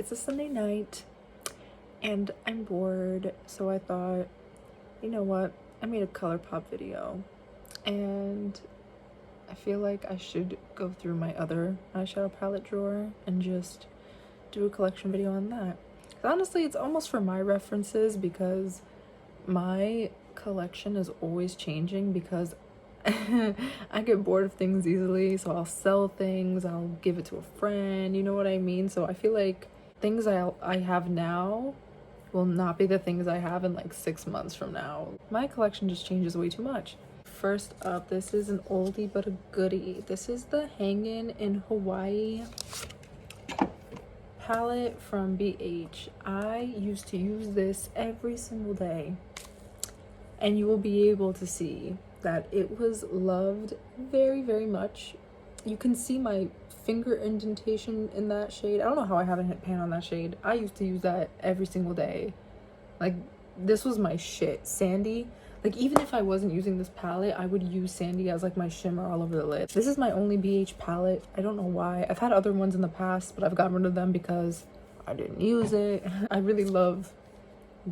It's a Sunday night and I'm bored, so I thought, you know what, I made a ColourPop video and I feel like I should go through my other eyeshadow palette drawer and just do a collection video on that. Honestly, it's almost for my references because my collection is always changing because I get bored of things easily, so I'll sell things, I'll give it to a friend, you know what I mean? So I feel like things I have now will not be the things I have in like 6 months from now. My collection just changes way too much. First up, this is an oldie but a goodie. This is the Hangin in Hawaii palette from BH. I used to use this every single day, and you will be able to see that it was loved very, very much. You can see my finger indentation in that shade. I don't know how I haven't hit pan on that shade. I used to use that every single day. Like, this was my shit. Sandy, like, even if I wasn't using this palette, I would use Sandy as like my shimmer all over the lid. This is my only BH palette. I don't know why. I've had other ones in the past, but I've gotten rid of them because I didn't use it. I really love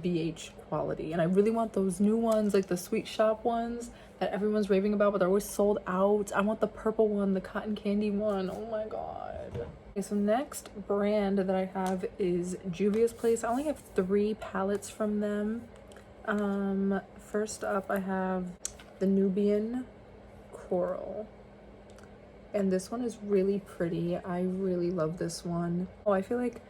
BH quality, and I really want those new ones, like the sweet shop ones that everyone's raving about, but they're always sold out. I want the purple one, the cotton candy one. Oh my god. Okay, so next brand that I have is Juvias Place. I only have 3 palettes from them. First up I have the Nubian Coral, and this one is really pretty. I really love this one. Oh, I feel like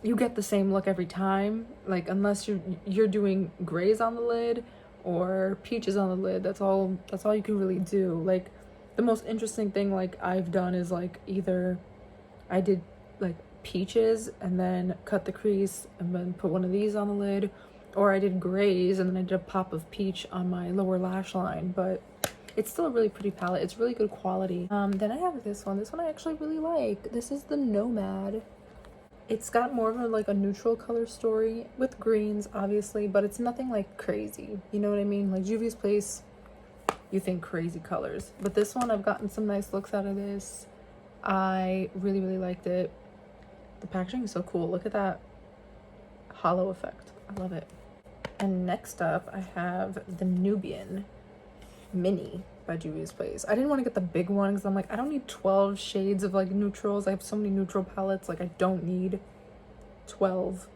you get the same look every time, like unless you're doing grays on the lid or peaches on the lid. That's all you can really do. Like, the most interesting thing like I've done is like either I did like peaches and then cut the crease and then put one of these on the lid, or I did grays and then I did a pop of peach on my lower lash line. But it's still a really pretty palette. It's really good quality. Then I have this one I actually really like. This is the Nomad. It's got more of a like a neutral color story with greens, obviously, but it's nothing like crazy. You know what I mean? Like Juvia's Place, you think crazy colors. But this one, I've gotten some nice looks out of this. I really, really liked it. The packaging is so cool. Look at that hollow effect. I love it. And next up, I have the Nubian Mini by Juvia's Place. I didn't want to get the big one because I'm like, I don't need 12 shades of like neutrals. I have so many neutral palettes, like I don't need 12.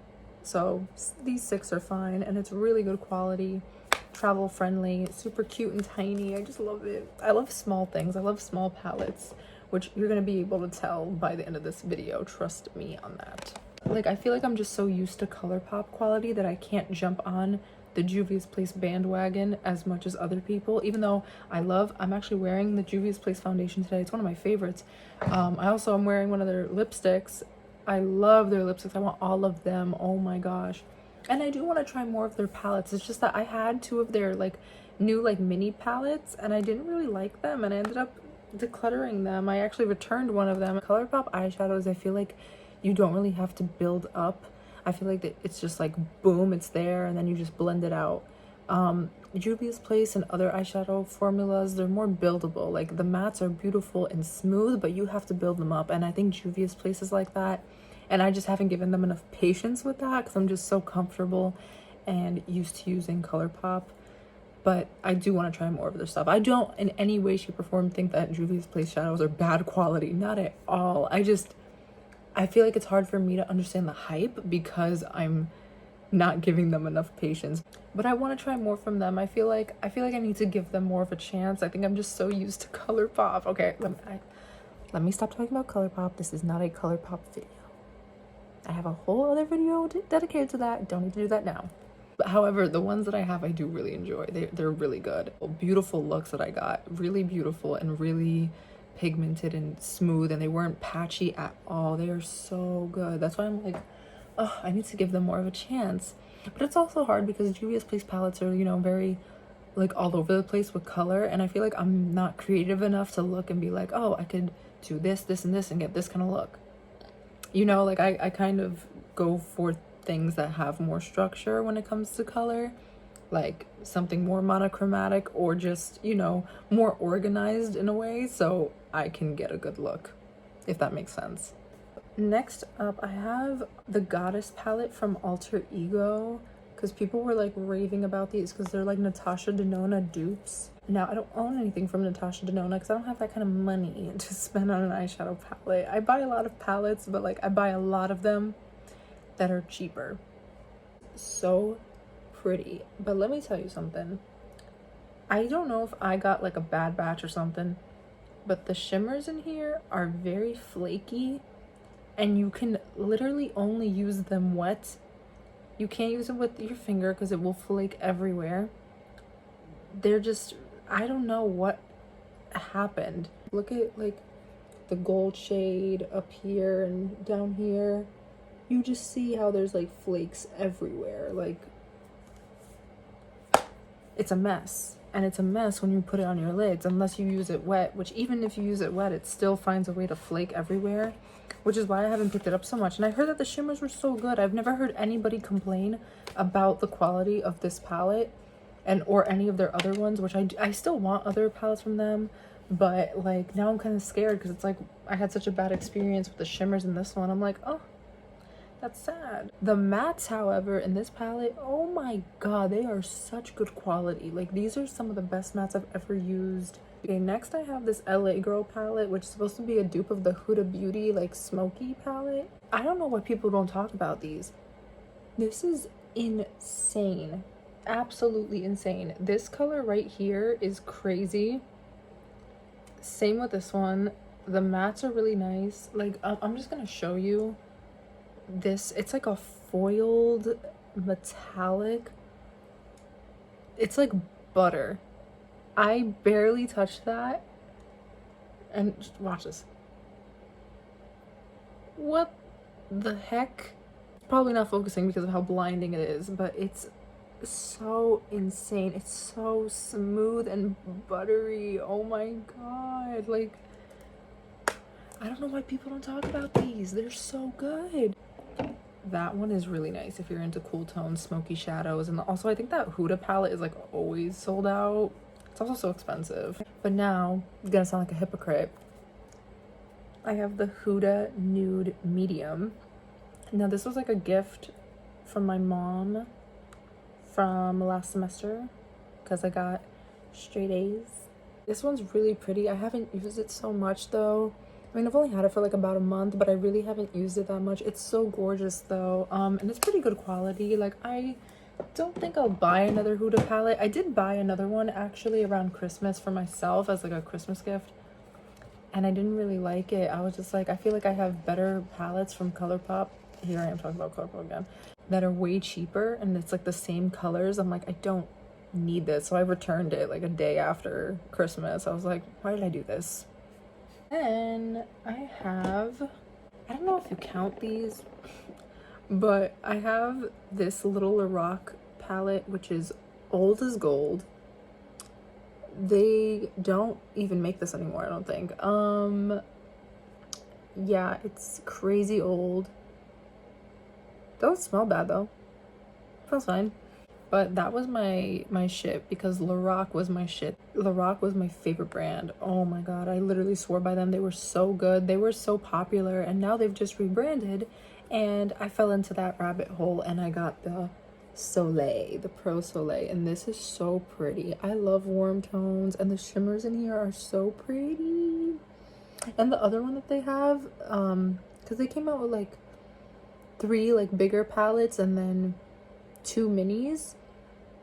So these 6 are fine, and it's really good quality, travel friendly, super cute and tiny. I just love it. I love small things. I love small palettes, which you're gonna be able to tell by the end of this video. Trust me on that. Like, I feel like I'm just so used to ColourPop quality that I can't jump on the Juvia's Place bandwagon as much as other people, even though I'm actually wearing the Juvia's Place foundation today. It's one of my favorites. I'm wearing one of their lipsticks. I love their lipsticks. I want all of them. Oh my gosh. And I do want to try more of their palettes. It's just that I had 2 of their like new like mini palettes and I didn't really like them, and I ended up decluttering them. I actually returned one of them. ColourPop eyeshadows, I feel like you don't really have to build up. I feel like that it's just like boom, it's there, and then you just blend it out. Juvia's Place and other eyeshadow formulas, they're more buildable. Like the mattes are beautiful and smooth, but you have to build them up, and I think Juvia's Place is like that, and I just haven't given them enough patience with that because I'm just so comfortable and used to using ColourPop. But I do want to try more of their stuff. I don't in any way, shape, or form think that Juvia's Place shadows are bad quality. Not at all. I feel like it's hard for me to understand the hype because I'm not giving them enough patience. But I want to try more from them. I feel like I need to give them more of a chance. I think I'm just so used to ColourPop. Okay, let me stop talking about ColourPop. This is not a ColourPop video. I have a whole other video dedicated to that. Don't need to do that now. But however, the ones that I have, I do really enjoy. They're really good. Beautiful looks that I got. Really beautiful and really pigmented and smooth, and they weren't patchy at all. They are so good. That's why I'm like, oh, I need to give them more of a chance. But it's also hard because Juvia's Place palettes are, you know, very like all over the place with color, and I feel like I'm not creative enough to look and be like, oh, I could do this, this, and this and get this kind of look. You know, like I kind of go for things that have more structure when it comes to color, like something more monochromatic or just, you know, more organized in a way, so I can get a good look, if that makes sense. Next up, I have the Goddess palette from Alter Ego, because people were like raving about these because they're like Natasha Denona dupes. Now, I don't own anything from Natasha Denona because I don't have that kind of money to spend on an eyeshadow palette. I buy a lot of palettes, but like I buy a lot of them that are cheaper. So pretty. But let me tell you something. I don't know if I got like a bad batch or something, but the shimmers in here are very flaky, and you can literally only use them wet. You can't use it with your finger because it will flake everywhere. They're just, I don't know what happened. Look at like the gold shade up here and down here. You just see how there's like flakes everywhere. Like, it's a mess. And it's a mess when you put it on your lids unless you use it wet, which even if you use it wet, it still finds a way to flake everywhere, which is why I haven't picked it up so much. And I heard that the shimmers were so good. I've never heard anybody complain about the quality of this palette or any of their other ones, which I still want other palettes from them, but like now I'm kind of scared because it's like I had such a bad experience with the shimmers in this one. I'm like, oh, that's sad. The mattes, however, in this palette, oh my god, they are such good quality. Like, these are some of the best mattes I've ever used. Okay, next I have this LA Girl palette, which is supposed to be a dupe of the Huda Beauty, like, smoky palette. I don't know why people don't talk about these. This is insane. Absolutely insane. This color right here is crazy. Same with this one. The mattes are really nice. Like, I'm just gonna show you this. It's like a foiled metallic. It's like butter. I barely touched that, and just watch this. What the heck? Probably not focusing because of how blinding it is, but it's so insane. It's so smooth and buttery. Oh my god. Like, I don't know why people don't talk about these. They're so good. That one is really nice if you're into cool tones, smoky shadows. And also I think that Huda palette is like always sold out. It's also so expensive. But now, I'm gonna sound like a hypocrite, I have the Huda Nude Medium. Now this was like a gift from my mom from last semester because I got straight A's. This one's really pretty. I haven't used it so much though. I mean, I've only had it for like about a month, but I really haven't used it that much. It's so gorgeous though, and it's pretty good quality. Like, I don't think I'll buy another Huda palette. I did buy another one actually around Christmas for myself as like a Christmas gift, and I didn't really like it. I was just like, I feel like I have better palettes from ColourPop. Here I am talking about ColourPop again, that are way cheaper, and it's like the same colors. I'm like, I don't need this. So I returned it like a day after Christmas. I was like, why did I do this? Then I have, I don't know if you count these, but I have this little Lorac palette, which is old as gold. They don't even make this anymore, I don't think. Yeah, it's crazy old. Don't smell bad though. Smells fine. But that was my shit because Lorac was my shit. Lorac was my favorite brand. Oh my god, I literally swore by them. They were so good. They were so popular, and now they've just rebranded, and I fell into that rabbit hole and I got the Soleil, the Pro Soleil, and this is so pretty. I love warm tones, and the shimmers in here are so pretty. And the other one that they have, because they came out with like 3 like bigger palettes and then 2 minis,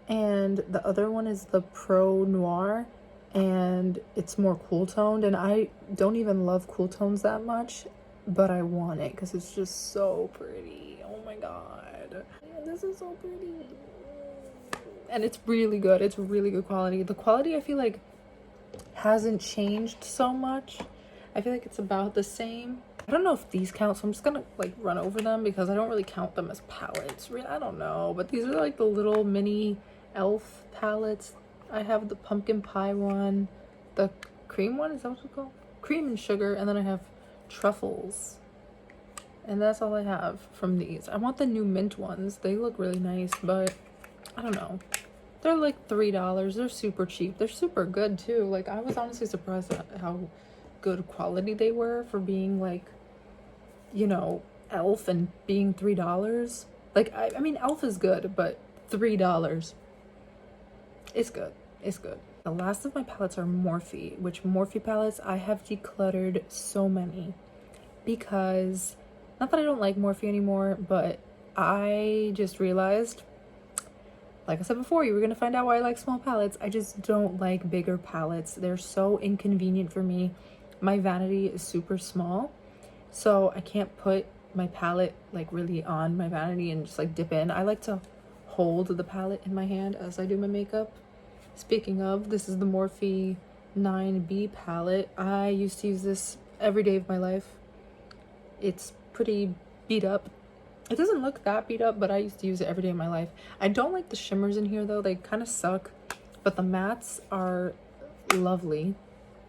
and the other one is the Pro Noir, and it's more cool toned, and I don't even love cool tones that much, but I want it because it's just so pretty. Oh my god, this is so pretty, and it's really good. It's really good quality. The quality I feel like hasn't changed so much. I feel like it's about the same. I don't know if these count, so I'm just gonna like run over them because I don't really count them as palettes. I don't know, but these are like the little mini elf palettes. I have the pumpkin pie one, the cream one, is that what it's called? Cream and sugar, and then I have truffles. And that's all I have from these. I want the new mint ones. They look really nice, but I don't know. They're like $3. They're super cheap. They're super good too. Like, I was honestly surprised at how good quality they were for being like you know, Elf and being $3. Like, I mean, Elf is good, but $3. It's good. It's good. The last of my palettes are Morphe, which Morphe palettes, I have decluttered so many because, not that I don't like Morphe anymore, but I just realized, like I said before, you were going to find out why I like small palettes. I just don't like bigger palettes. They're so inconvenient for me. My vanity is super small, so I can't put my palette like really on my vanity and just like dip in. I like to hold the palette in my hand as I do my makeup. Speaking of, this is the Morphe 9B palette. I used to use this every day of my life. It's pretty beat up. It doesn't look that beat up, but I used to use it every day of my life. I don't like the shimmers in here though. They kind of suck, but the mattes are lovely.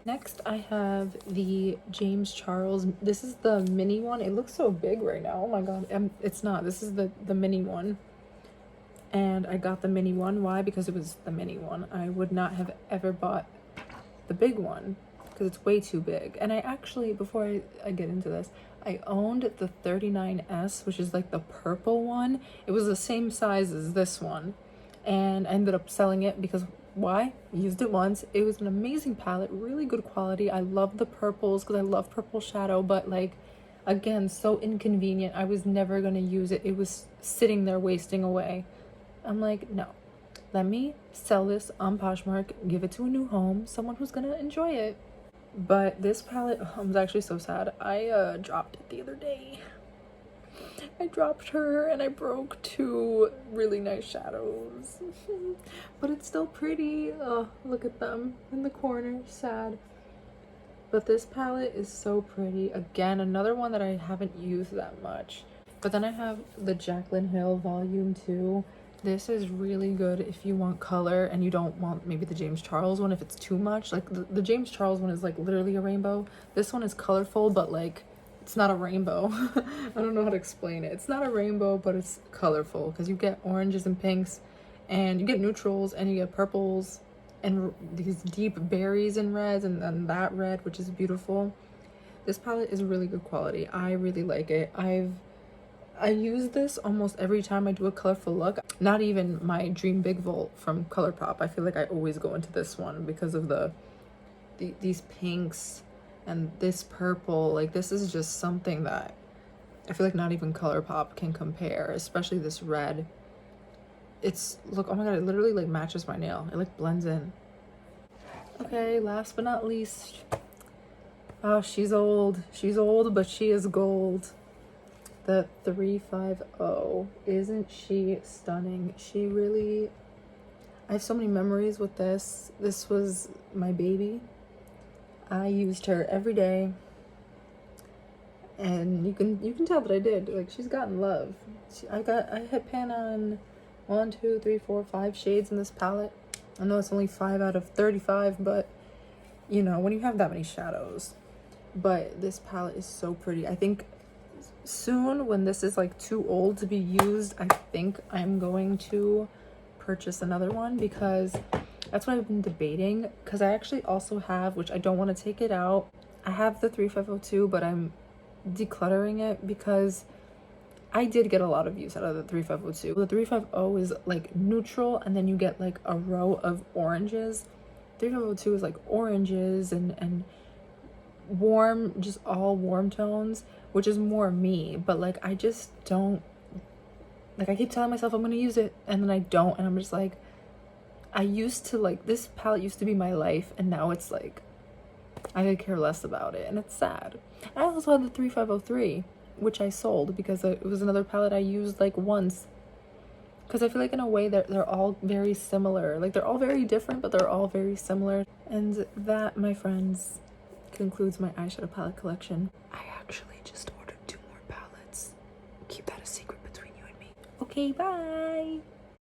Next, I have the James Charles. This is the mini one. It looks so big right now. Oh my god. It's not. This is the mini one. And I got the mini one. Why? Because it was the mini one. I would not have ever bought the big one because it's way too big. And I actually, before I get into this, I owned the 39S, which is like the purple one. It was the same size as this one. And I ended up selling it because, why? Used it once. It was an amazing palette, really good quality. I love the purples because I love purple shadow, but like, again, so inconvenient. I was never going to use it. It was sitting there wasting away. I'm like, no, let me sell this on Poshmark, give it to a new home, someone who's gonna enjoy it. But this palette, I was actually so sad. I dropped it the other day. I dropped her and I broke 2 really nice shadows. But it's still pretty. Oh, look at them in the corner, sad. But this palette is so pretty. Again, another one that I haven't used that much. But then I have the Jacklyn Hill Volume 2. This is really good if you want color and you don't want maybe the James Charles one if it's too much. Like the James Charles one is like literally a rainbow. This one is colorful, but like it's not a rainbow. I don't know how to explain it. It's not a rainbow, but it's colorful because you get oranges and pinks and you get neutrals and you get purples and these deep berries and reds and then that red, which is beautiful. This palette is really good quality. I really like it. I use this almost every time I do a colorful look. Not even my Dream Big Vault from ColourPop. I feel like I always go into this one because of these pinks and this purple. Like, this is just something that I feel like not even ColourPop can compare, especially this red. It's, look, oh my god, it literally like matches my nail. It like blends in. Okay, last but not least. Oh, she's old. She's old, but she is gold. The 350. Isn't she stunning? She really, I have so many memories with this. This was my baby. I used her every day, and you can tell that I did. Like, she's gotten love. I hit pan on 1, 2, 3, 4, 5 shades in this palette. I know it's only 5 out of 35, but you know, when you have that many shadows. But this palette is so pretty. I think soon, when this is like too old to be used, I think I'm going to purchase another one because that's what I've been debating. Because I actually also have, which I don't want to take it out, I have the 3502, but I'm decluttering it because I did get a lot of use out of the 3502. The 350 is like neutral and then you get like a row of oranges. 3502 is like oranges and warm, just all warm tones, which is more me. But like, I just don't, like, I keep telling myself I'm gonna use it and then I don't, and I'm just like, I used to, like, this palette used to be my life and now it's like I could care less about it, and it's sad. I also had the 3503, which I sold because it was another palette I used like once, because I feel like in a way they're all very similar. Like, they're all very different, but they're all very similar. And that, my friends, concludes my eyeshadow palette collection. I actually just ordered 2 more palettes. Keep that a secret between you and me. Okay, bye!